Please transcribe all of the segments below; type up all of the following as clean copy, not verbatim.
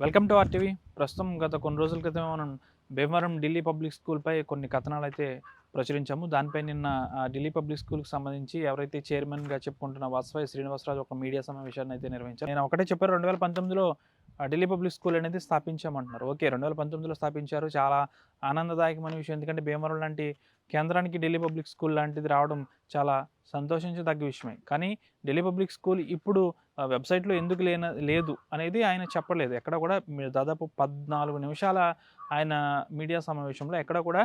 Welcome to RTV. ప్రస్తుతం గత కొన్ని రోజుల క్రితం మనం భీమవరం ఢిల్లీ పబ్లిక్ స్కూల్పై కొన్ని కథనాలు అయితే ప్రచురించాము. దానిపై నిన్న ఢిల్లీ పబ్లిక్ స్కూల్కి సంబంధించి ఎవరైతే చైర్మన్గా చెప్పుకుంటున్న వాసవాయి శ్రీనివాసరాజు ఒక మీడియా సమావేశాన్ని అయితే నిర్వహించారు. నేను ఒకటే చెప్పారు, 2019లో ఢిల్లీ పబ్లిక్ స్కూల్ అనేది స్థాపించామంటున్నారు. ఓకే, 2019లో స్థాపించారు, చాలా ఆనందదాయకమైన విషయం. ఎందుకంటే భీమవరం లాంటి కేంద్రానికి ఢిల్లీ పబ్లిక్ స్కూల్ లాంటిది రావడం చాలా సంతోషించదగ్గ విషయమే. కానీ ఢిల్లీ పబ్లిక్ స్కూల్ ఇప్పుడు వెబ్సైట్లో ఎందుకు లేదు అనేది ఆయన చెప్పలేదు. ఎక్కడ కూడా దాదాపు 14 నిమిషాల ఆయన మీడియా సమావేశంలో ఎక్కడ కూడా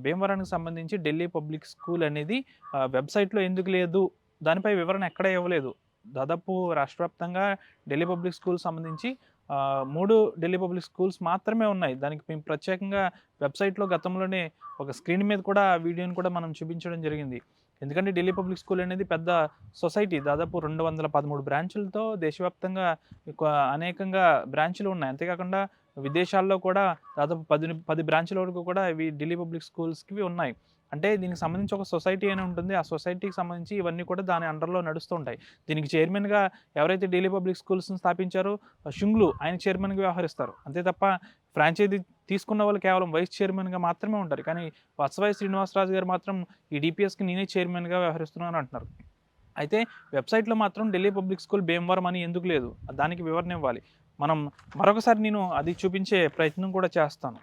భీమవరానికి సంబంధించి ఢిల్లీ పబ్లిక్ స్కూల్ అనేది వెబ్సైట్లో ఎందుకు లేదు దానిపై వివరణ ఎక్కడ ఇవ్వలేదు. దాదాపు రాష్ట్ర వ్యాప్తంగా ఢిల్లీ పబ్లిక్ స్కూల్ సంబంధించి 3 ఢిల్లీ పబ్లిక్ స్కూల్స్ మాత్రమే ఉన్నాయి. దానికి మేము ప్రత్యేకంగా వెబ్సైట్లో గతంలోనే ఒక స్క్రీన్ మీద కూడా వీడియోని కూడా మనం చూపించడం జరిగింది. ఎందుకంటే ఢిల్లీ పబ్లిక్ స్కూల్ అనేది పెద్ద సొసైటీ. దాదాపు 213 బ్రాంచులతో దేశవ్యాప్తంగా అనేకంగా బ్రాంచులు ఉన్నాయి. అంతేకాకుండా విదేశాల్లో కూడా దాదాపు 10 బ్రాంచుల వరకు కూడా ఇవి ఢిల్లీ పబ్లిక్ స్కూల్స్‌కి ఉన్నాయి. అంటే దీనికి సంబంధించి ఒక సొసైటీ అని ఉంటుంది. ఆ సొసైటీకి సంబంధించి ఇవన్నీ కూడా దాని అండర్‌లో నడుస్తూ ఉంటాయి. దీనికి చైర్మన్‌గా ఎవరైతే ఢిల్లీ పబ్లిక్ స్కూల్స్‌ని స్థాపించారో షుంగ్లు ఆయన చైర్మన్‌గా వ్యవహరిస్తారు. అంతే తప్ప ఫ్రాంచైజీ తీసుకున్న వాళ్ళు కేవలం వైస్ చైర్మన్‌గా మాత్రమే ఉంటారు. కానీ వాసవాయి శ్రీనివాసరాజు గారు మాత్రం ఈ డీపీఎస్‌కి నేనే చైర్మన్‌గా వ్యవహరిస్తున్నాను అంటున్నారు. అయితే వెబ్సైట్‌లో మాత్రం ఢిల్లీ పబ్లిక్ స్కూల్ భీమవరం అని ఎందుకు లేదు? దానికి వివరణ ఇవ్వాలి. మనం మరొకసారి నేను అది చూపించే ప్రయత్నం కూడా చేస్తాను.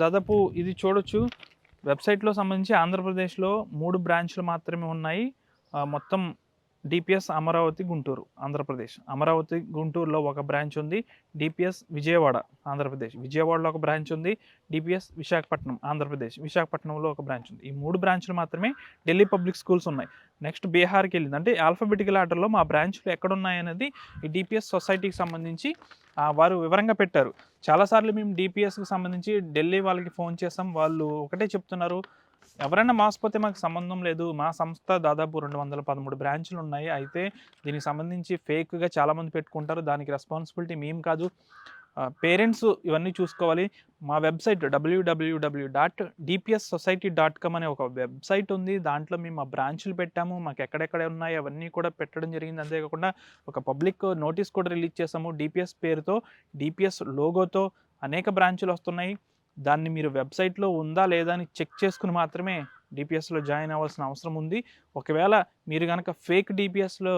దాదాపు ఇది చూడొచ్చు. వెబ్సైట్‌లో సంబంధించి ఆంధ్రప్రదేశ్‌లో 3 బ్రాంచ్‌లు మాత్రమే ఉన్నాయి. మొత్తం డీపీఎస్ అమరావతి, గుంటూరు, ఆంధ్రప్రదేశ్. అమరావతి, గుంటూరులో ఒక బ్రాంచ్ ఉంది. డీపీఎస్ విజయవాడ, ఆంధ్రప్రదేశ్. విజయవాడలో ఒక బ్రాంచ్ ఉంది. డీపీఎస్ విశాఖపట్నం, ఆంధ్రప్రదేశ్. విశాఖపట్నంలో ఒక బ్రాంచ్ ఉంది. ఈ 3 బ్రాంచ్‌లు మాత్రమే ఢిల్లీ పబ్లిక్ స్కూల్స్ ఉన్నాయి. నెక్స్ట్ బీహార్‌కి వెళ్ళింది. అంటే ఆల్ఫాబెటికల్ ఆర్డర్‌లో మా బ్రాంచ్‌లు ఎక్కడున్నాయనేది ఈ డీపీఎస్ సొసైటీకి సంబంధించి వారు వివరంగా పెట్టారు. చాలాసార్లు మేము డీపీఎస్‌కి సంబంధించి ఢిల్లీ వాళ్ళకి ఫోన్ చేసాం. వాళ్ళు ఒకటే చెప్తున్నారు, ఎవరైనా మోసపోతే మాకు సంబంధం లేదు. మా సంస్థ దాదాపు 213 బ్రాంచ్‌లు ఉన్నాయి. అయితే దీనికి సంబంధించి ఫేక్‌గా చాలామంది పెట్టుకుంటారు. దానికి రెస్పాన్సిబిలిటీ మేము కాదు. పేరెంట్స్ ఇవన్నీ చూసుకోవాలి. మా వెబ్సైట్ www.dpssociety.com అనే ఒక వెబ్సైట్ ఉంది. దాంట్లో మేము మా బ్రాంచ్‌లు పెట్టాము. మాకు ఎక్కడెక్కడ ఉన్నాయి అవన్నీ కూడా పెట్టడం జరిగింది. అంతేకాకుండా ఒక పబ్లిక్ నోటీస్ కూడా రిలీజ్ చేసాము. డీపీఎస్ పేరుతో, డీపీఎస్ లోగోతో అనేక బ్రాంచ్‌లు వస్తున్నాయి. దాన్ని మీరు వెబ్సైట్‌లో ఉందా లేదా అని చెక్ చేసుకొని మాత్రమే డీపీఎస్‌లో జాయిన్ అవ్వాల్సిన అవసరం ఉంది. ఒకవేళ మీరు గనక ఫేక్ డీపీఎస్‌లో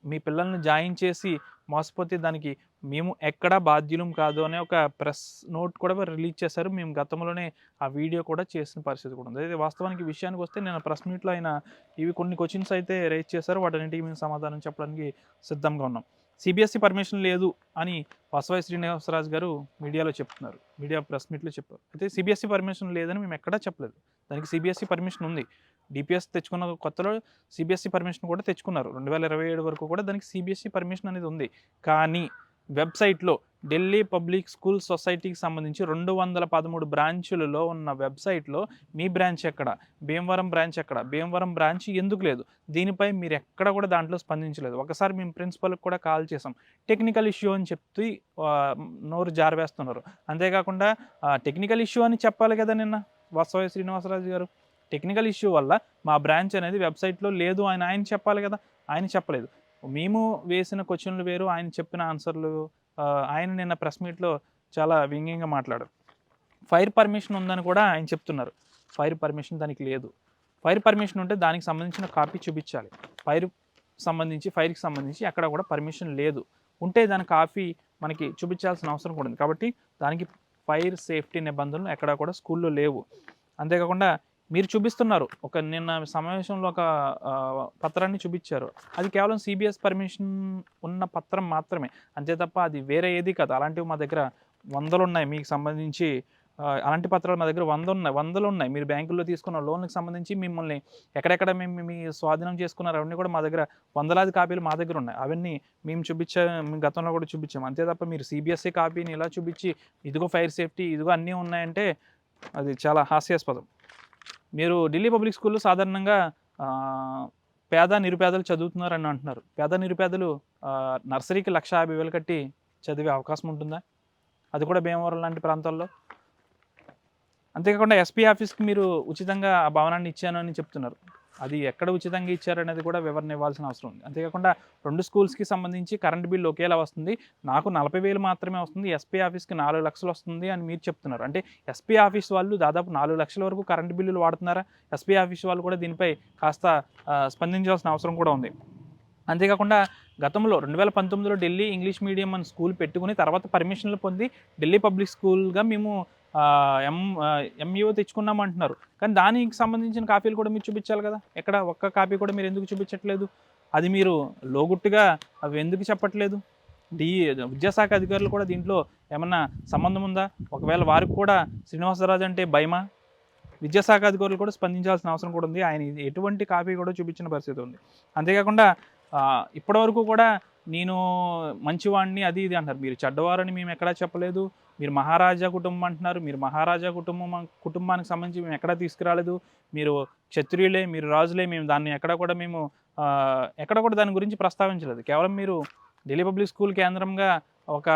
మీ పిల్లల్ని జాయిన్ చేసి మోసపోతే దానికి మేము ఎక్కడా బాధ్యులం కాదు అనే ఒక ప్రెస్ నోట్ కూడా రిలీజ్ చేశారు. మేము గతంలోనే ఆ వీడియో కూడా చేసిన పరిస్థితి కూడా ఉంది. అయితే వాస్తవానికి విషయానికి వస్తే నేను ప్రెస్ మీట్‌లో ఆయన ఇవి కొన్ని క్వెషన్స్ అయితే రైజ్ చేశారు. వాటన్నిటికి మేము సమాధానం చెప్పడానికి సిద్ధంగా ఉన్నాం. సీబీఎస్ఈ పర్మిషన్ లేదు అని వాసవాయి శ్రీనివాసరాజు గారు మీడియాలో చెప్తున్నారు. మీడియా ప్రెస్ మీట్‌లో చెప్పారు. అయితే సీబీఎస్ఈ పర్మిషన్ లేదని మేము ఎక్కడా చెప్పలేదు. దానికి సీబీఎస్ఈ పర్మిషన్ ఉంది. డీపీఎస్ తెచ్చుకున్న కొత్తలో సీబీఎస్ఈ పర్మిషన్ కూడా తెచ్చుకున్నారు. 2027 వరకు కూడా దానికి సీబీఎస్ఈ పర్మిషన్ అనేది ఉంది. కానీ వెబ్సైట్‌లో ఢిల్లీ పబ్లిక్ స్కూల్ సొసైటీకి సంబంధించి 213 బ్రాంచులలో ఉన్న వెబ్సైట్‌లో మీ బ్రాంచ్ ఎక్కడ? భీమవరం బ్రాంచ్ ఎక్కడ? భీమవరం బ్రాంచ్ ఎందుకు లేదు? దీనిపై మీరు ఎక్కడ కూడా దాంట్లో స్పందించలేదు. ఒకసారి మేము ప్రిన్సిపల్‌కి కూడా కాల్ చేసాం. టెక్నికల్ ఇష్యూ అని చెప్పి నోరు జారవేస్తున్నారు. అంతేకాకుండా టెక్నికల్ ఇష్యూ అని చెప్పాలి కదా నిన్న వాసవాయి శ్రీనివాసరాజు గారు. టెక్నికల్ ఇష్యూ వల్ల మా బ్రాంచ్ అనేది వెబ్సైట్‌లో లేదు అని ఆయన చెప్పాలి కదా! ఆయన చెప్పలేదు. మేము వేసిన క్వెషన్‌లు వేరు, ఆయన చెప్పిన ఆన్సర్‌లు ఆయన నిన్న ప్రెస్ మీట్‌లో చాలా వ్యంగ్యంగా మాట్లాడారు. ఫైర్ పర్మిషన్ ఉందని కూడా ఆయన చెప్తున్నారు. ఫైర్ పర్మిషన్ దానికి లేదు. ఫైర్ పర్మిషన్ ఉంటే దానికి సంబంధించిన కాపీ చూపించాలి. ఫైర్‌కి సంబంధించి ఎక్కడ కూడా పర్మిషన్ లేదు. ఉంటే దాని కాపీ మనకి చూపించాల్సిన అవసరం కూడా ఉంది. కాబట్టి దానికి ఫైర్ సేఫ్టీ నిబంధనలు ఎక్కడా కూడా స్కూల్‌లో లేవు. అంతేకాకుండా మీరు చూపిస్తున్నారు. నిన్న సమావేశంలో ఒక పత్రాన్ని చూపించారు. అది కేవలం సీబీఎస్ పర్మిషన్ ఉన్న పత్రం మాత్రమే. అంతే తప్ప అది వేరే ఏది కాదు. అలాంటివి మా దగ్గర వందలున్నాయి. మీకు సంబంధించి అలాంటి పత్రాలు మా దగ్గర వందలున్నాయి. మీరు బ్యాంకుల్లో తీసుకున్న లోన్‌కి సంబంధించి మిమ్మల్ని ఎక్కడెక్కడ మేము మీ స్వాధీనం చేసుకున్నారు అవన్నీ కూడా మా దగ్గర వందలాది కాపీలు మా దగ్గర ఉన్నాయి. అవన్నీ మేము గతంలో కూడా చూపించాము. అంతే తప్ప మీరు సీబీఎస్ఈ కాపీని ఇలా చూపించి ఇదిగో ఫైర్ సేఫ్టీ, ఇదిగో అన్నీ ఉన్నాయంటే అది చాలా హాస్యాస్పదం. మీరు ఢిల్లీ పబ్లిక్ స్కూల్‌లో సాధారణంగా పేద నిరుపేదలు చదువుతున్నారని అంటున్నారు. పేద నిరుపేదలు నర్సరీకి 1,50,000 కట్టి చదివే అవకాశం ఉంటుందా? అది కూడా భీమవరం లాంటి ప్రాంతాల్లో. అంతేకాకుండా ఎస్పీ ఆఫీస్‌కి మీరు ఉచితంగా ఆ భవనాన్ని ఇచ్చాను అని చెప్తున్నారు. అది ఎక్కడ ఉచితంగా ఇచ్చారనేది కూడా వివరణ ఇవ్వాల్సిన అవసరం ఉంది. అంతేకాకుండా 2 స్కూల్స్‌కి సంబంధించి కరెంట్ బిల్ ఒకేలా వస్తుంది. నాకు 40,000 మాత్రమే వస్తుంది. ఎస్పీ ఆఫీస్‌కి 4,00,000 వస్తుంది అని మీరు చెప్తున్నారు. అంటే ఎస్పీ ఆఫీస్ వాళ్ళు దాదాపు 4,00,000 వరకు కరెంట్ బిల్లులు వాడుతున్నారా? ఎస్పీ ఆఫీస్ వాళ్ళు కూడా దీనిపై కాస్త స్పందించాల్సిన అవసరం కూడా ఉంది. అంతేకాకుండా గతంలో 2019లో ఢిల్లీ ఇంగ్లీష్ మీడియం అని స్కూల్ పెట్టుకుని తర్వాత పర్మిషన్లు పొంది ఢిల్లీ పబ్లిక్ స్కూల్‌గా మేము ఎంఈఓ తెచ్చుకున్నామంటున్నారు. కానీ దానికి సంబంధించిన కాపీలు కూడా మీరు చూపించాలి కదా! ఎక్కడ ఒక్క కాపీ కూడా మీరు ఎందుకు చూపించట్లేదు? అది మీరు లోగుట్టుగా అవి ఎందుకు చెప్పట్లేదు? విద్యాశాఖ అధికారులు కూడా దీంట్లో ఏమన్నా సంబంధం ఉందా? ఒకవేళ వారికి కూడా శ్రీనివాసరాజు అంటే భయమా? విద్యాశాఖ అధికారులు కూడా స్పందించాల్సిన అవసరం కూడా ఉంది. ఆయన ఎటువంటి కాపీ కూడా చూపించిన పరిస్థితి ఉంది. అంతేకాకుండా ఇప్పటివరకు కూడా నేను మంచివాడిని అది ఇది అంటారు. మీరు చెడ్డవారని మేము ఎక్కడా చెప్పలేదు. మీరు మహారాజా కుటుంబం అంటున్నారు. మీరు మహారాజా కుటుంబానికి సంబంధించి మేము ఎక్కడా తీసుకురాలేదు. మీరు క్షత్రియులే, మీరు రాజులే, మేము దాన్ని ఎక్కడ కూడా దాని గురించి ప్రస్తావించలేదు. కేవలం మీరు ఢిల్లీ పబ్లిక్ స్కూల్ కేంద్రంగా ఒక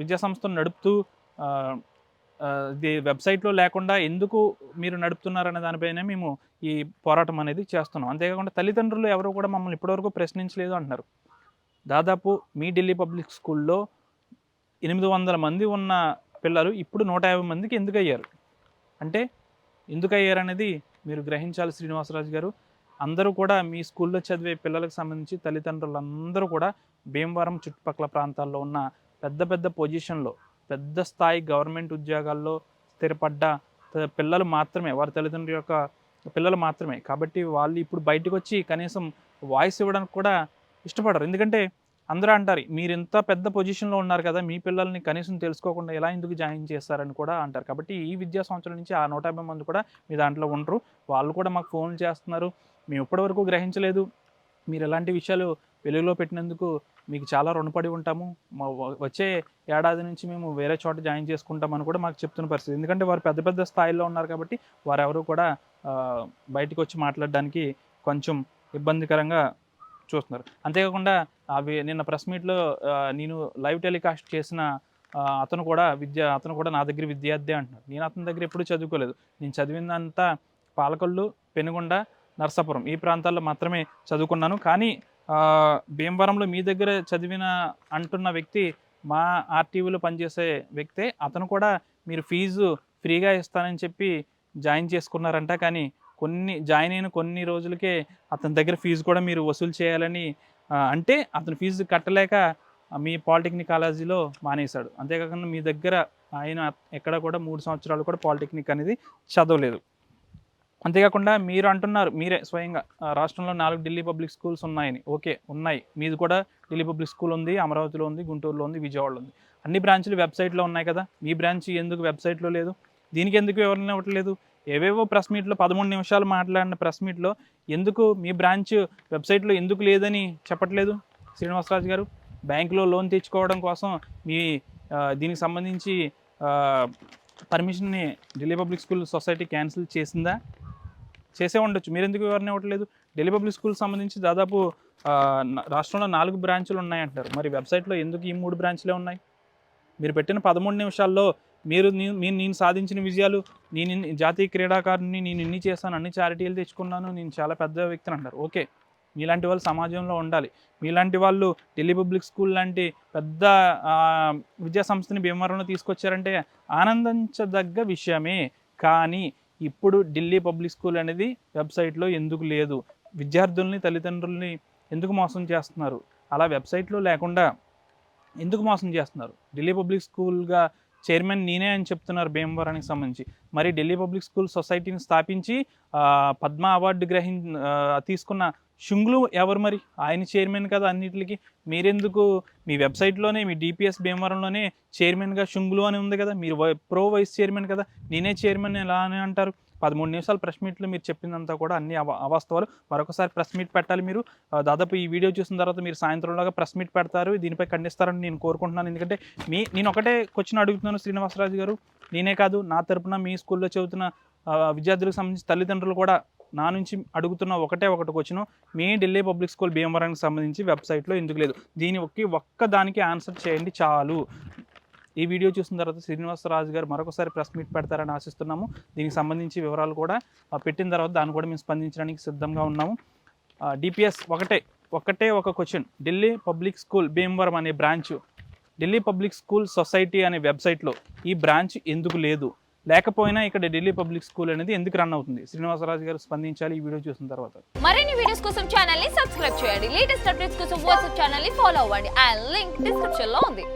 విద్యా సంస్థను నడుపుతూ ఇది వెబ్సైట్లో లేకుండా ఎందుకు మీరు నడుపుతున్నారనే దానిపైన మేము ఈ పోరాటం అనేది చేస్తున్నాం. అంతేకాకుండా తల్లిదండ్రులు ఎవరు కూడా మమ్మల్ని ఇప్పటివరకు ప్రశ్నించలేదు అంటున్నారు. దాదాపు మీ ఢిల్లీ పబ్లిక్ స్కూల్లో 800 మంది ఉన్న పిల్లలు ఇప్పుడు 150 మందికి ఎందుకు అయ్యారు? అంటే ఎందుకు అయ్యారనేది మీరు గ్రహించాలి శ్రీనివాసరాజు గారు. అందరూ కూడా మీ స్కూల్లో చదివే పిల్లలకు సంబంధించి తల్లిదండ్రులందరూ కూడా భీమవరం చుట్టుపక్కల ప్రాంతాల్లో ఉన్న పెద్ద పెద్ద పొజిషన్లో, పెద్ద స్థాయి గవర్నమెంట్ ఉద్యోగాల్లో స్థిరపడ్డ పిల్లలు మాత్రమే, వారి తల్లిదండ్రుల యొక్క పిల్లలు మాత్రమే. కాబట్టి వాళ్ళు ఇప్పుడు బయటకు వచ్చి కనీసం వాయిస్ ఇవ్వడానికి కూడా ఇష్టపడరు. ఎందుకంటే అందరూ అంటారు, మీరు ఇంత పెద్ద పొజిషన్లో ఉన్నారు కదా, మీ పిల్లల్ని కనీసం తెలుసుకోకుండా ఎలా ఎందుకు జాయిన్ చేస్తారని కూడా అంటారు. కాబట్టి ఈ విద్యా సంవత్సరం నుంచి ఆ 150 మంది కూడా మీ దాంట్లో ఉండరు. వాళ్ళు కూడా మాకు ఫోన్ చేస్తున్నారు, మేము ఇప్పటివరకు గ్రహించలేదు, మీరు ఎలాంటి విషయాలు వెలుగులో పెట్టినందుకు మీకు చాలా రుణపడి ఉంటాము, వచ్చే ఏడాది నుంచి మేము వేరే చోట జాయిన్ చేసుకుంటామని కూడా మాకు చెప్తున్న పరిస్థితి. ఎందుకంటే వారు పెద్ద పెద్ద స్థాయిలో ఉన్నారు కాబట్టి వారెవరు కూడా బయటకు వచ్చి మాట్లాడడానికి కొంచెం ఇబ్బందికరంగా చూస్తున్నారు. అంతేకాకుండా నిన్న ప్రెస్ మీట్లో నేను లైవ్ టెలికాస్ట్ చేసిన అతను కూడా నా దగ్గర విద్యార్థి అంటున్నారు. నేను అతని దగ్గర ఎప్పుడూ చదువుకోలేదు. నేను చదివిందంతా పాలకొల్లు, పెనుగొండ, నర్సాపురం ఈ ప్రాంతాల్లో మాత్రమే చదువుకున్నాను. కానీ భీమవరంలో మీ దగ్గర చదివిన అంటున్న వ్యక్తి మా ఆర్టీవీలో పనిచేసే వ్యక్తే. అతను కూడా మీరు ఫీజు ఫ్రీగా ఇస్తానని చెప్పి జాయిన్ చేసుకున్నారంట. కానీ జాయిన్ అయిన కొన్ని రోజులకే అతని దగ్గర ఫీజు కూడా మీరు వసూలు చేయాలని అంటే అతను ఫీజు కట్టలేక మీ పాలిటెక్నిక్ కాలేజీలో మానేశాడు. అంతేకాకుండా మీ దగ్గర ఆయన ఎక్కడ కూడా 3 సంవత్సరాలు కూడా పాలిటెక్నిక్ అనేది చదవలేదు. అంతేకాకుండా మీరు అంటున్నారు మీరే స్వయంగా రాష్ట్రంలో 4 ఢిల్లీ పబ్లిక్ స్కూల్స్ ఉన్నాయని. ఓకే, ఉన్నాయి. మీది కూడా ఢిల్లీ పబ్లిక్ స్కూల్ ఉంది, అమరావతిలో ఉంది, గుంటూరులో ఉంది, విజయవాడలో ఉంది. అన్ని బ్రాంచ్లు వెబ్సైట్లో ఉన్నాయి కదా, మీ బ్రాంచ్ ఎందుకు వెబ్సైట్లో లేదు? దీనికి ఎందుకు వివరణ ఇవ్వట్లేదు? ఏవేవో ప్రెస్ మీట్లో 13 నిమిషాలు మాట్లాడిన ప్రెస్ మీట్లో ఎందుకు మీ బ్రాంచ్ వెబ్సైట్లో ఎందుకు లేదని చెప్పట్లేదు శ్రీనివాసరాజు గారు? బ్యాంకులో లోన్ తెచ్చుకోవడం కోసం దీనికి సంబంధించి పర్మిషన్ని Delhi public school society cancel చేసిందా? చేసే ఉండొచ్చు, మీరు ఎందుకు వివరణ ఇవ్వట్లేదు? ఢిల్లీ పబ్లిక్ స్కూల్ సంబంధించి దాదాపు రాష్ట్రంలో 4 బ్రాంచులు ఉన్నాయంటారు. మరి వెబ్సైట్లో ఎందుకు ఈ 3 బ్రాంచ్లే ఉన్నాయి? మీరు పెట్టిన 13 నిమిషాల్లో నేను సాధించిన విజయాలు, నేను జాతీయ క్రీడాకారుని, నేను ఇన్ని చేశాను, అన్ని చారిటీలు తెచ్చుకున్నాను, నేను చాలా పెద్ద వ్యక్తిని అంటారు. ఓకే, మీలాంటి వాళ్ళు సమాజంలో ఉండాలి. మీలాంటి వాళ్ళు ఢిల్లీ పబ్లిక్ స్కూల్ లాంటి పెద్ద విద్యా సంస్థని భీమవరంలో తీసుకొచ్చారంటే ఆనందించదగ్గ విషయమే. కానీ ఇప్పుడు ఢిల్లీ పబ్లిక్ స్కూల్ అనేది వెబ్సైట్లో ఎందుకు లేదు? విద్యార్థుల్ని, తల్లిదండ్రుల్ని ఎందుకు మోసం చేస్తున్నారు? అలా వెబ్సైట్లో లేకుండా ఎందుకు మోసం చేస్తున్నారు? ఢిల్లీ పబ్లిక్ స్కూల్గా చైర్మన్ నేనే అని చెప్తున్నారు భీమవరానికి సంబంధించి. మరి ఢిల్లీ పబ్లిక్ స్కూల్ సొసైటీని స్థాపించి పద్మ అవార్డు తీసుకున్న శుంగ్లు ఎవరు? మరి ఆయన చైర్మన్ కదా అన్నిటికి. మీరెందుకు మీ వెబ్సైట్లోనే మీ డిపిఎస్ భీమవరంలోనే చైర్మన్గా శుంగ్లు అని ఉంది కదా, మీరు వైస్ చైర్మన్ కదా, నేనే చైర్మన్ ఎలా అని అంటారు? 13 నిమిషాలు ప్రెస్ మీట్లో మీరు చెప్పిందంతా కూడా అన్ని అవాస్తవాలు. మరొకసారి ప్రెస్ మీట్ పెట్టాలి మీరు. దాదాపు ఈ వీడియో చూసిన తర్వాత మీరు సాయంత్రంలాగా ప్రెస్ మీట్ పెడతారు, దీనిపై ఖండిస్తారని నేను కోరుకుంటున్నాను. ఎందుకంటే నేను ఒకటే క్వశ్చన్ అడుగుతున్నాను శ్రీనివాసరాజు గారు, నేనే కాదు నా తరపున మీ స్కూల్లో చదువుతున్న విద్యార్థులకు సంబంధించి తల్లిదండ్రులు కూడా నా నుంచి అడుగుతున్న ఒకటి క్వశ్చన్, మీ ఢిల్లీ పబ్లిక్ స్కూల్ భీమవరానికి సంబంధించి వెబ్సైట్లో ఎందుకు లేదు? ఒక్క దానికి ఆన్సర్ చేయండి చాలు. ఈ వీడియో చూసిన తర్వాత శ్రీనివాసరాజు గారు మరొకసారి ప్రెస్ మీట్ పెడతారని ఆశిస్తున్నాము. దీనికి సంబంధించి వివరాలు కూడా పెట్టిన తర్వాత దాన్ని కూడా మేము స్పందించడానికి సిద్ధంగా ఉన్నాము. డిపిఎస్ ఒకటే ఒక question, Delhi public school Bhimavaram అనే branch, Delhi public school society అనే వెబ్సైట్లో ఈ బ్రాంచ్ ఎందుకు లేదు, లేకపోయినా ఇక్కడ ఢిల్లీ పబ్లిక్ స్కూల్ అనేది ఎందుకు రన్ అవుతుంది? శ్రీనివాసరాజు గారు స్పందించాలి ఈ వీడియో చూసిన తర్వాత. మరిన్ని వీడియోస్ కోసం ఛానల్ ని సబ్స్క్రైబ్ చేయండి. లేటెస్ట్ అప్డేట్స్ కోసం వాట్సాప్ ఛానల్ ని ఫాలో అవ్వండి. ఆ లింక్ డిస్క్రిప్షన్ లో ఉంది.